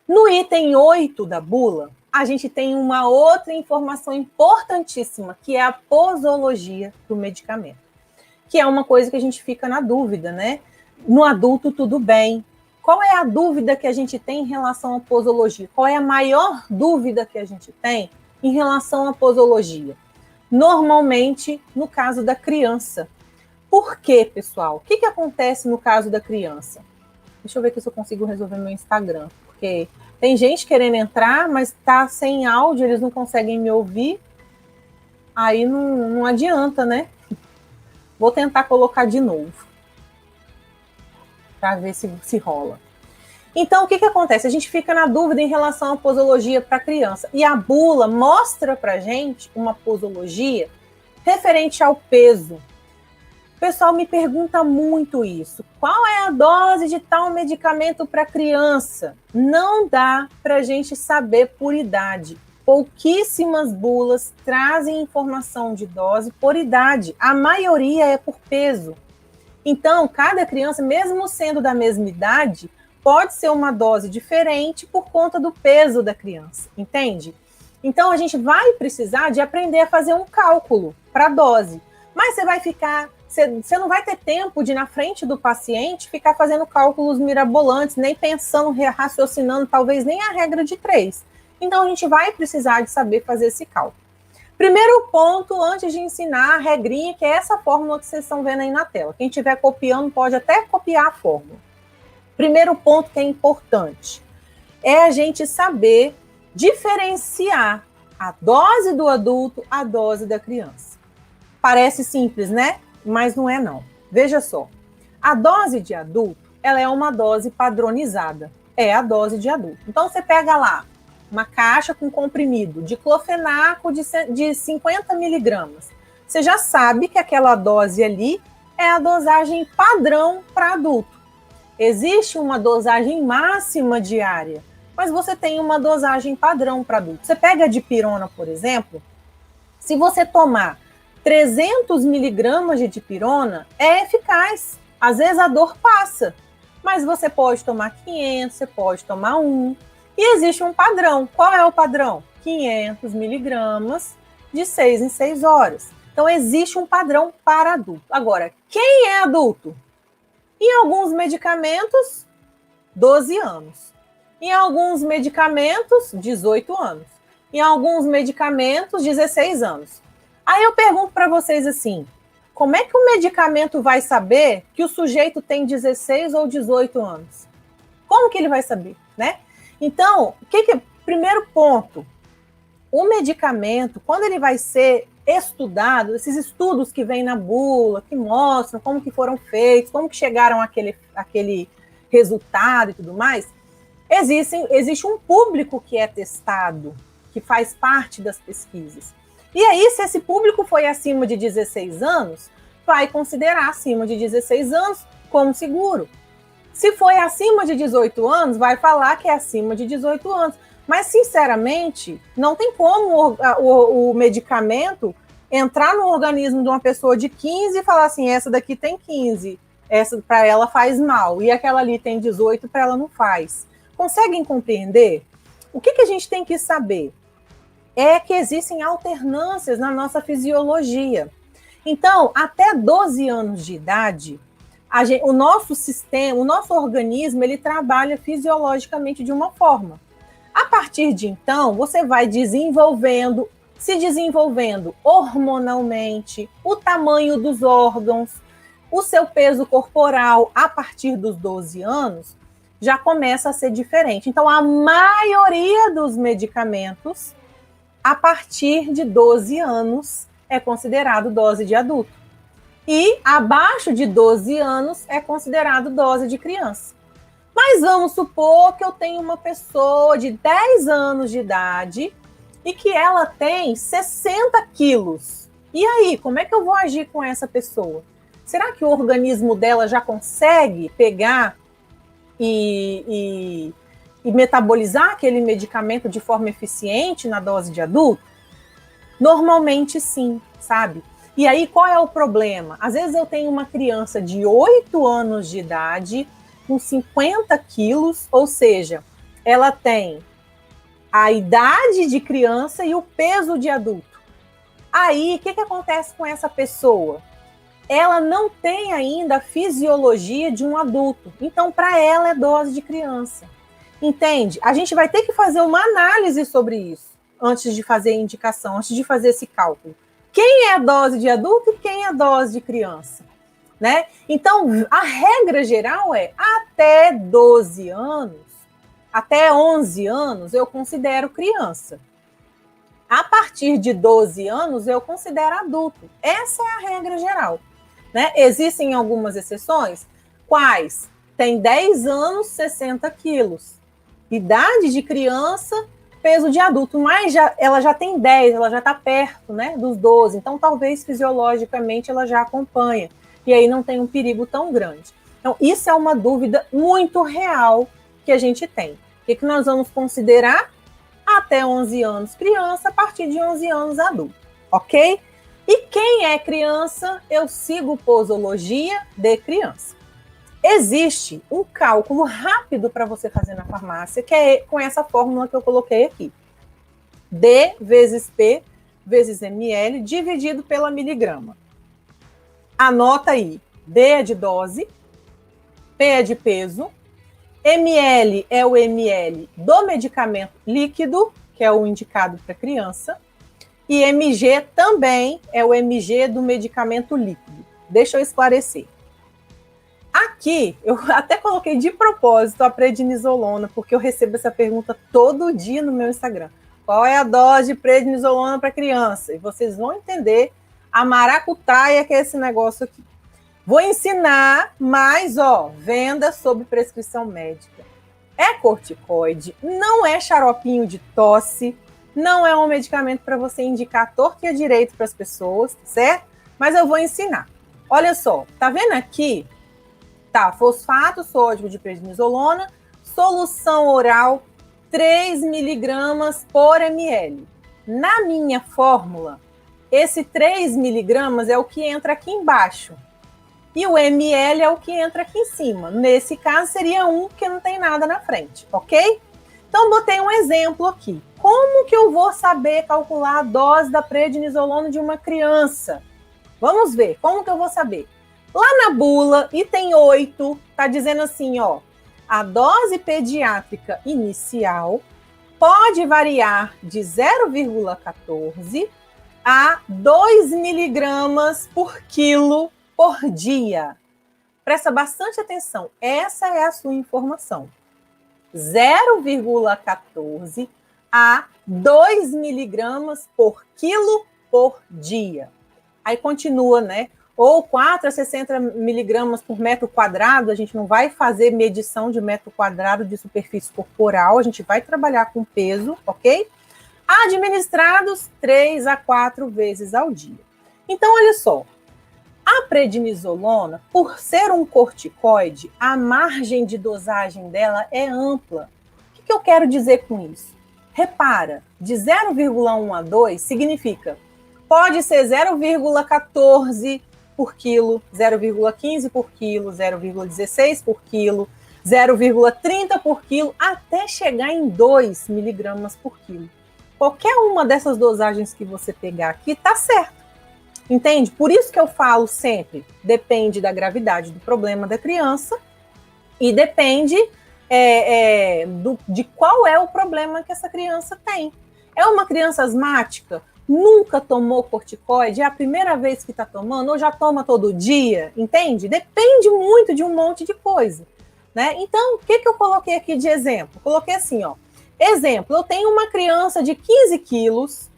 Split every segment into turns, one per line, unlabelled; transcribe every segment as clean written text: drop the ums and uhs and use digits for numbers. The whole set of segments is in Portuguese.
No item 8 da bula, a gente tem uma outra informação importantíssima, que é a posologia do medicamento, que é uma coisa que a gente fica na dúvida, né? No adulto, tudo bem. Qual é a dúvida que a gente tem em relação à posologia? Qual é a maior dúvida que a gente tem em relação à posologia? Normalmente, no caso da criança. Por quê, pessoal? O que acontece no caso da criança? Deixa eu ver aqui se eu consigo resolver meu Instagram, porque tem gente querendo entrar, mas está sem áudio, eles não conseguem me ouvir. Aí não adianta, né? Vou tentar colocar de novo, para ver se rola. Então, o que acontece? A gente fica na dúvida em relação à posologia para a criança. E a bula mostra para a gente uma posologia referente ao peso. O pessoal me pergunta muito isso. Qual é a dose de tal medicamento para criança? Não dá para a gente saber por idade. Pouquíssimas bulas trazem informação de dose por idade. A maioria é por peso. Então, cada criança, mesmo sendo da mesma idade, pode ser uma dose diferente por conta do peso da criança, entende? Então, a gente vai precisar de aprender a fazer um cálculo para a dose. Mas você não vai ter tempo de, na frente do paciente, ficar fazendo cálculos mirabolantes, nem pensando, raciocinando, talvez nem a regra de 3. Então, a gente vai precisar de saber fazer esse cálculo. Primeiro ponto, antes de ensinar a regrinha, que é essa fórmula que vocês estão vendo aí na tela. Quem estiver copiando pode até copiar a fórmula. Primeiro ponto que é importante é a gente saber diferenciar a dose do adulto, a dose da criança. Parece simples, né? Mas não é não. Veja só, a dose de adulto, ela é uma dose padronizada. É a dose de adulto. Então, você pega lá uma caixa com comprimido de diclofenaco de 50 miligramas. Você já sabe que aquela dose ali é a dosagem padrão para adulto. Existe uma dosagem máxima diária, mas você tem uma dosagem padrão para adulto. Você pega a dipirona, por exemplo, se você tomar 300 miligramas de dipirona, é eficaz. Às vezes a dor passa, mas você pode tomar 500, você pode tomar 1. E existe um padrão. Qual é o padrão? 500 miligramas de 6 em 6 horas. Então, existe um padrão para adulto. Agora, quem é adulto? Em alguns medicamentos, 12 anos. Em alguns medicamentos, 18 anos. Em alguns medicamentos, 16 anos. Aí eu pergunto para vocês assim, como é que o medicamento vai saber que o sujeito tem 16 ou 18 anos? Como que ele vai saber, né? Então, primeiro ponto, o medicamento, quando ele vai ser estudado, esses estudos que vêm na bula, que mostram como que foram feitos, como que chegaram àquele resultado e tudo mais, existe um público que é testado, que faz parte das pesquisas. E aí, se esse público foi acima de 16 anos, vai considerar acima de 16 anos como seguro. Se foi acima de 18 anos, vai falar que é acima de 18 anos. Mas, sinceramente, não tem como o medicamento entrar no organismo de uma pessoa de 15 e falar assim, essa daqui tem 15, essa para ela faz mal, e aquela ali tem 18, para ela não faz. Conseguem compreender? O que a gente tem que saber? É que existem alternâncias na nossa fisiologia. Então, até 12 anos de idade, o nosso sistema, o nosso organismo, ele trabalha fisiologicamente de uma forma. A partir de então, você vai se desenvolvendo hormonalmente, o tamanho dos órgãos, o seu peso corporal, a partir dos 12 anos, já começa a ser diferente. Então, a maioria dos medicamentos, a partir de 12 anos, é considerado dose de adulto. E abaixo de 12 anos é considerado dose de criança. Mas vamos supor que eu tenho uma pessoa de 10 anos de idade e que ela tem 60 quilos. E aí, como é que eu vou agir com essa pessoa? Será que o organismo dela já consegue pegar e metabolizar aquele medicamento de forma eficiente na dose de adulto? Normalmente sim, sabe? E aí, qual é o problema? Às vezes eu tenho uma criança de 8 anos de idade, com 50 quilos, ou seja, ela tem a idade de criança e o peso de adulto. Aí, o que acontece com essa pessoa? Ela não tem ainda a fisiologia de um adulto. Então, para ela, é dose de criança. Entende? A gente vai ter que fazer uma análise sobre isso antes de fazer a indicação, antes de fazer esse cálculo. Quem é a dose de adulto e quem é a dose de criança? Né? Então, a regra geral é até 12 anos, até 11 anos, eu considero criança. A partir de 12 anos, eu considero adulto. Essa é a regra geral. Né? Existem algumas exceções. Quais? Tem 10 anos, 60 quilos. Idade de criança, peso de adulto. Mas ela já tem 10, ela já está perto, né, dos 12. Então, talvez fisiologicamente ela já acompanha. E aí não tem um perigo tão grande. Então, isso é uma dúvida muito real que a gente tem. O que nós vamos considerar? Até 11 anos criança, a partir de 11 anos adulto, ok? E quem é criança, eu sigo posologia de criança. Existe um cálculo rápido para você fazer na farmácia, que é com essa fórmula que eu coloquei aqui. D vezes P vezes ml dividido pela miligrama. Anota aí, D é de dose, P é de peso, ml é o ml do medicamento líquido, que é o indicado para criança, e mg também é o mg do medicamento líquido. Deixa eu esclarecer. Aqui, eu até coloquei de propósito a prednisolona, porque eu recebo essa pergunta todo dia no meu Instagram. Qual é a dose de prednisolona para criança? E vocês vão entender a maracutaia que é esse negócio aqui. Vou ensinar mais, venda sob prescrição médica. É corticoide, não é xaropinho de tosse, não é um medicamento para você indicar torto e a direito para as pessoas, certo? Mas eu vou ensinar. Olha só, tá vendo aqui? Tá, fosfato sódico de prednisolona, solução oral, 3 miligramas por ml. Na minha fórmula, esse 3 miligramas é o que entra aqui embaixo. E o ml é o que entra aqui em cima. Nesse caso, seria 1, que não tem nada na frente, ok? Então, botei um exemplo aqui. Como que eu vou saber calcular a dose da prednisolona de uma criança? Vamos ver, como que eu vou saber? Lá na bula, item 8, tá dizendo assim, a dose pediátrica inicial pode variar de 0,14 a 2 miligramas por quilo por dia. Presta bastante atenção, essa é a sua informação. 0,14 a 2 miligramas por quilo por dia. Aí continua, né? Ou 4 a 60 miligramas por metro quadrado, a gente não vai fazer medição de metro quadrado de superfície corporal, a gente vai trabalhar com peso, ok? Administrados 3 a 4 vezes ao dia. Então, olha só, a prednisolona, por ser um corticoide, a margem de dosagem dela é ampla. O que eu quero dizer com isso? Repara, de 0,1 a 2 significa, pode ser 0,14 por quilo, 0,15 por quilo, 0,16 por quilo, 0,30 por quilo, até chegar em 2 miligramas por quilo. Qualquer uma dessas dosagens que você pegar aqui está certo. Entende? Por isso que eu falo sempre, depende da gravidade do problema da criança e depende de qual é o problema que essa criança tem. É uma criança asmática? Nunca tomou corticoide? É a primeira vez que está tomando? Ou já toma todo dia? Entende? Depende muito de um monte de coisa. Né? Então, o que eu coloquei aqui de exemplo? Coloquei assim, exemplo, eu tenho uma criança de 15 quilos,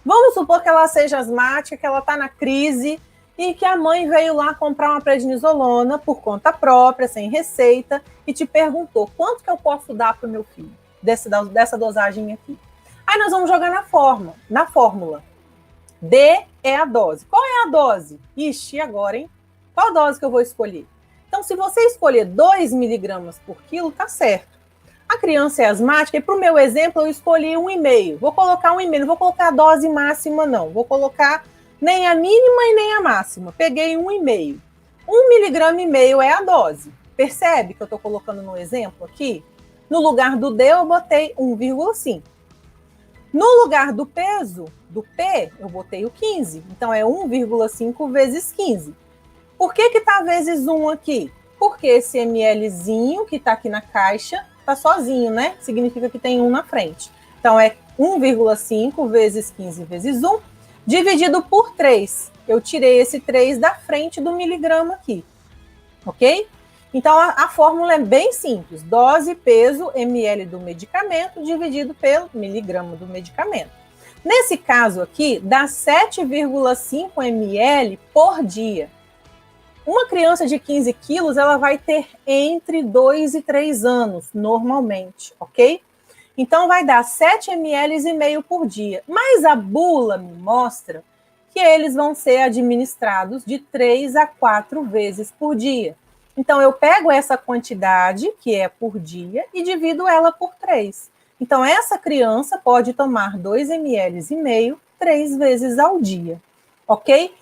vamos supor que ela seja asmática, que ela está na crise e que a mãe veio lá comprar uma prednisolona por conta própria, sem receita, e te perguntou, quanto que eu posso dar para o meu filho dessa dosagem aqui? Aí nós vamos jogar na fórmula. D é a dose. Qual é a dose? Ixi, agora, hein? Qual a dose que eu vou escolher? Então, se você escolher 2 miligramas por quilo, tá certo. A criança é asmática, e para o meu exemplo, eu escolhi 1,5. Vou colocar 1,5, não vou colocar a dose máxima, não. Vou colocar nem a mínima e nem a máxima. Peguei 1,5. 1,5 miligrama é a dose. Percebe que eu estou colocando no exemplo aqui? No lugar do D, eu botei 1,5. No lugar do peso, do P, eu botei o 15. Então, é 1,5 vezes 15. Por que está vezes 1 aqui? Porque esse mlzinho que está aqui na caixa está sozinho, né? Significa que tem 1 na frente. Então, é 1,5 vezes 15 vezes 1, dividido por 3. Eu tirei esse 3 da frente do miligrama aqui, ok? Então, a fórmula é bem simples. Dose, peso, ml do medicamento, dividido pelo miligrama do medicamento. Nesse caso aqui, dá 7,5 ml por dia. Uma criança de 15 quilos, ela vai ter entre 2 e 3 anos, normalmente, ok? Então, vai dar 7 ml e meio por dia. Mas a bula me mostra que eles vão ser administrados de 3 a 4 vezes por dia. Então, eu pego essa quantidade, que é por dia, e divido ela por 3. Então, essa criança pode tomar 2 ml e meio 3 vezes ao dia, ok?